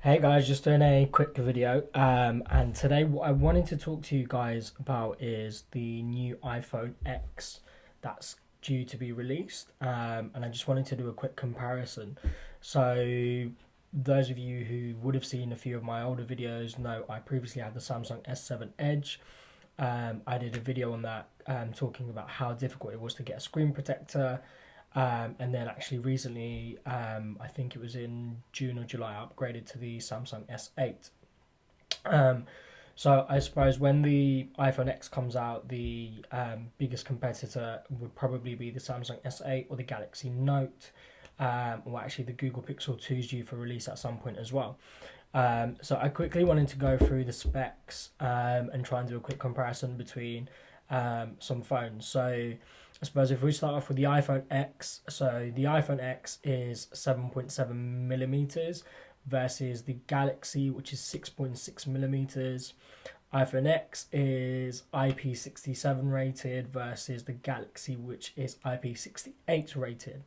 Hey guys, just doing a quick video. And today what I wanted to talk to you guys about is the new iPhone X that's due to be released. And I just wanted to do a quick comparison. So those of you who would have seen a few of my older videos know I previously had the Samsung S7 Edge. I did a video on that talking about how difficult it was to get a screen protector. And then actually recently, I think it was in June or July, I upgraded to the Samsung S8. So I suppose when the iPhone X comes out, the biggest competitor would probably be the Samsung S8 or the Galaxy Note, or actually the Google Pixel 2 is due for release at some point as well. So I quickly wanted to go through the specs and try and do a quick comparison between some phones. So I suppose if we start off with the iPhone X, so the iPhone X is 7.7 millimeters versus the Galaxy, which is 6.6 millimeters. iPhone X is IP67 rated versus the Galaxy, which is IP68 rated.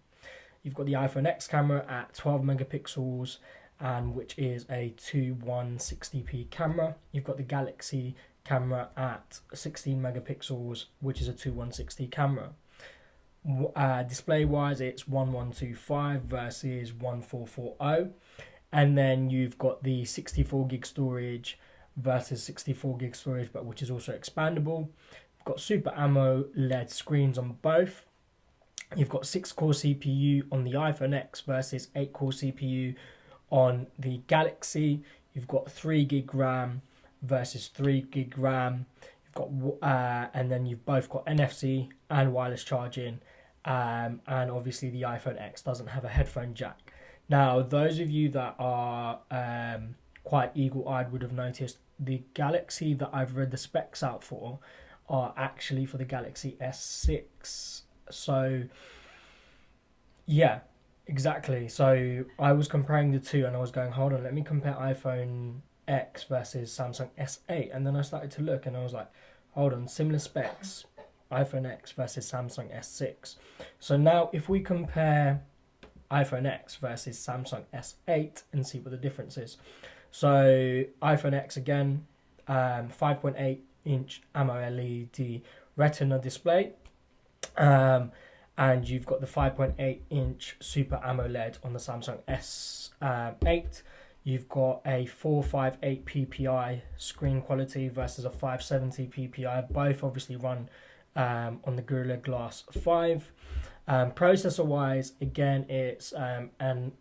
You've got the iPhone X camera at 12 megapixels, and which is a 2160p camera. You've got the Galaxy camera at 16 megapixels, which is a 2160 camera. Display wise, it's 1125 versus 1440, and then you've got the 64 gig storage versus 64 gig storage, but which is also expandable. You've got Super AMOLED screens on both. You've got 6-core CPU on the iPhone X versus 8-core CPU on the Galaxy. You've got 3 gig RAM versus 3 gig RAM. You've got and then you've both got NFC and wireless charging. And obviously the iPhone X doesn't have a headphone jack. Now, those of you that are quite eagle-eyed would have noticed the Galaxy that I've read the specs out for are actually for the Galaxy S6. So yeah, exactly. So I was comparing the two and I was going, hold on, let me compare iPhone X versus Samsung S8. And then I started to look and I was like, hold on, similar specs, iPhone X versus Samsung S6. So now if we compare iPhone X versus Samsung S8 and see what the difference is. So iPhone X again, 5.8 inch AMOLED Retina display. And you've got the 5.8 inch Super AMOLED on the Samsung S8. You've got a 458 ppi screen quality versus a 570 ppi. Both obviously run on the Gorilla Glass 5. Processor wise, again, it's an A11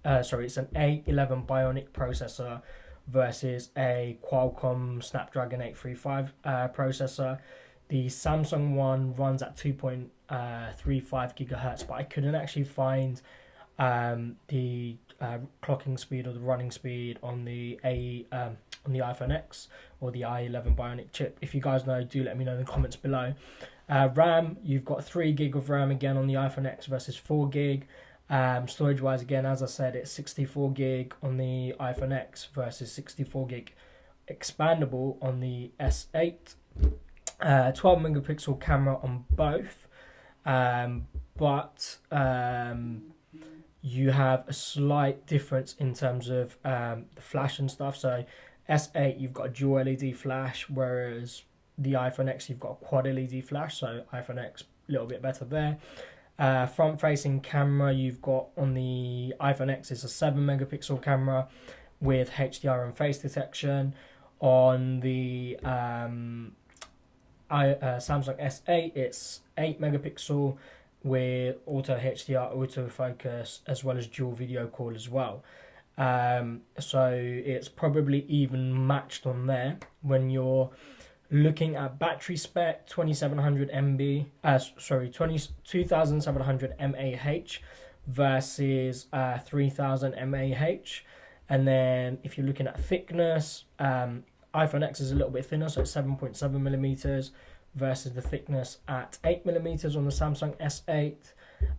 Bionic processor versus a Qualcomm Snapdragon 835 processor. The Samsung one runs at 2.35 gigahertz, but I couldn't actually find the clocking speed or the running speed on the iPhone X or the i11 Bionic chip. If you guys know, do let me know in the comments below. RAM, you've got 3 gig of RAM again on the iPhone X versus 4 gig. Storage wise, again, as I said, it's 64 gig on the iPhone X versus 64 gig expandable on the S8. 12 megapixel camera on both, but you have a slight difference in terms of the flash and stuff. So S8, you've got a dual LED flash, whereas the iPhone X, you've got a quad LED flash. So iPhone X, a little bit better there. Front facing camera, you've got on the iPhone X is a 7 megapixel camera with HDR and face detection. On the Samsung S8, it's 8 megapixel with auto HDR, autofocus, as well as dual video call as well. So it's probably even matched on there. When you're looking at battery spec, 2700 2700 mAh versus 3000 mAh. And then if you're looking at thickness, iPhone X is a little bit thinner, so it's 7.7 millimeters versus the thickness at 8 millimeters on the Samsung S8.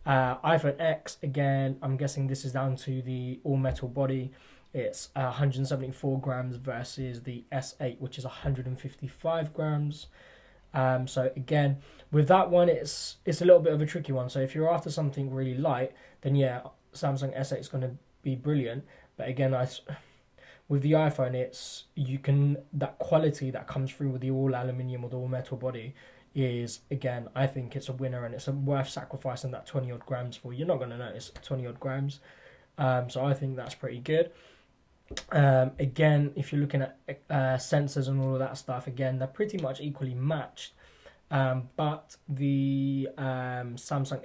iPhone X, again, I'm guessing this is down to the all-metal body. It's 174 grams versus the S8, which is 155 grams. So again, with that one, it's a little bit of a tricky one. So if you're after something really light, then yeah, Samsung S8 is going to be brilliant. But again, with the iPhone, it's that quality that comes through with the all aluminium or the all metal body is, again, I think it's a winner, and it's worth sacrificing that 20 odd grams for. You're not going to notice 20 odd grams. So I think that's pretty good. Again, if you're looking at sensors and all of that stuff, again, they're pretty much equally matched. But the Samsung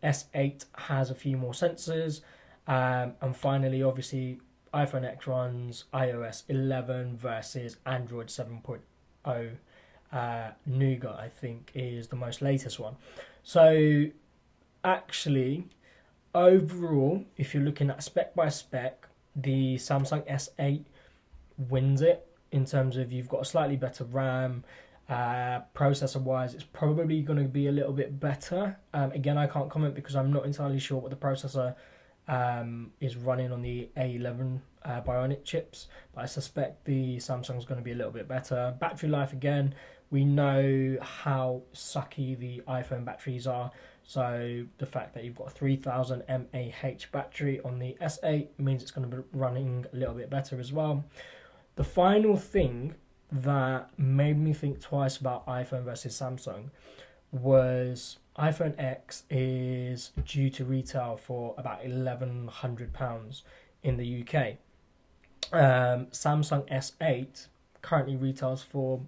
S8 has a few more sensors. And finally, obviously, iPhone X runs iOS 11 versus Android 7.0. Nougat, I think, is the most latest one. So actually, overall, if you're looking at spec by spec, the Samsung S8 wins it in terms of you've got a slightly better RAM. Processor wise, it's probably going to be a little bit better. Again, I can't comment because I'm not entirely sure what the processor is running on the A11 Bionic chips, but I suspect the Samsung's going to be a little bit better. Battery life, again, we know how sucky the iPhone batteries are, so the fact that you've got a 3000 mAh battery on the S8 means it's going to be running a little bit better as well. The final thing that made me think twice about iPhone versus Samsung was iPhone X is due to retail for about £1,100 in the UK. Samsung S8 currently retails for,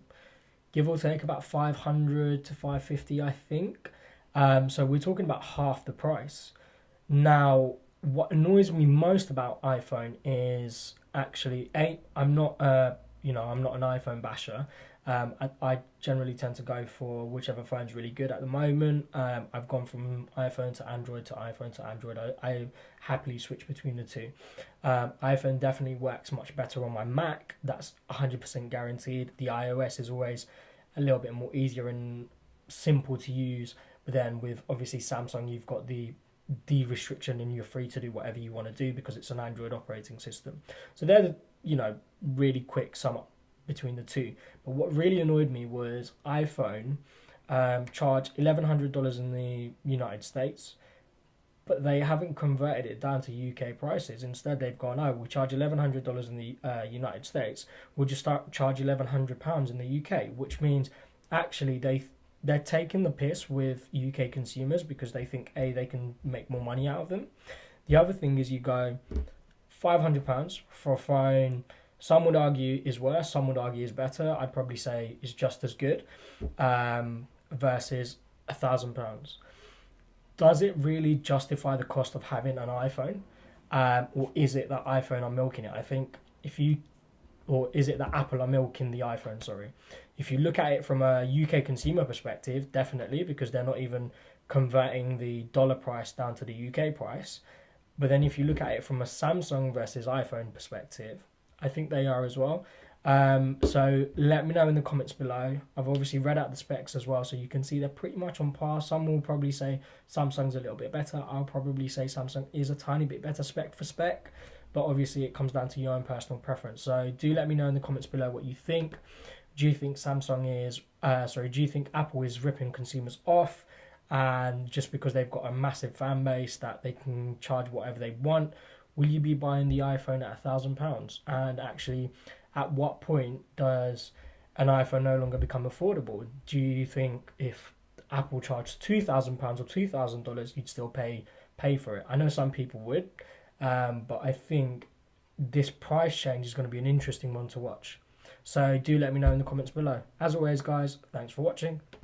give or take, about 500 to 550, I think. So we're talking about half the price. Now, what annoys me most about iPhone is actually, I'm not an iPhone basher. I generally tend to go for whichever phone's really good at the moment. I've gone from iPhone to Android to iPhone to Android. I happily switch between the two. iPhone definitely works much better on my Mac. That's 100% guaranteed. The iOS is always a little bit more easier and simple to use. But then with obviously Samsung, you've got the restriction and you're free to do whatever you want to do because it's an Android operating system. So they're the, really quick sum up between the two. But what really annoyed me was iPhone charge $1,100 in the United States, but they haven't converted it down to UK prices. Instead, they've gone, we'll charge $1,100 in the United States. We'll just charge £1,100 in the UK, which means actually they're taking the piss with UK consumers because they think, they can make more money out of them. The other thing is you go £500 for a phone, some would argue is worse, some would argue is better. I'd probably say is just as good, versus £1,000. Does it really justify the cost of having an iPhone? Or is it that iPhone are milking it? I think or is it that Apple are milking the iPhone, sorry. If you look at it from a UK consumer perspective, definitely, because they're not even converting the dollar price down to the UK price. But then if you look at it from a Samsung versus iPhone perspective, I think they are as well. So let me know in the comments below. I've obviously read out the specs as well, so you can see they're pretty much on par. Some will probably say Samsung's a little bit better. I'll probably say Samsung is a tiny bit better spec for spec, but obviously it comes down to your own personal preference. So do let me know in the comments below what you think. Do you think do you think Apple is ripping consumers off, and just because they've got a massive fan base that they can charge whatever they want? Will you be buying the iPhone at £1,000? And actually, at what point does an iPhone no longer become affordable? Do you think if Apple charged £2,000 or $2,000, you'd still pay for it? I know some people would, but I think this price change is going to be an interesting one to watch. So do let me know in the comments below. As always, guys, thanks for watching.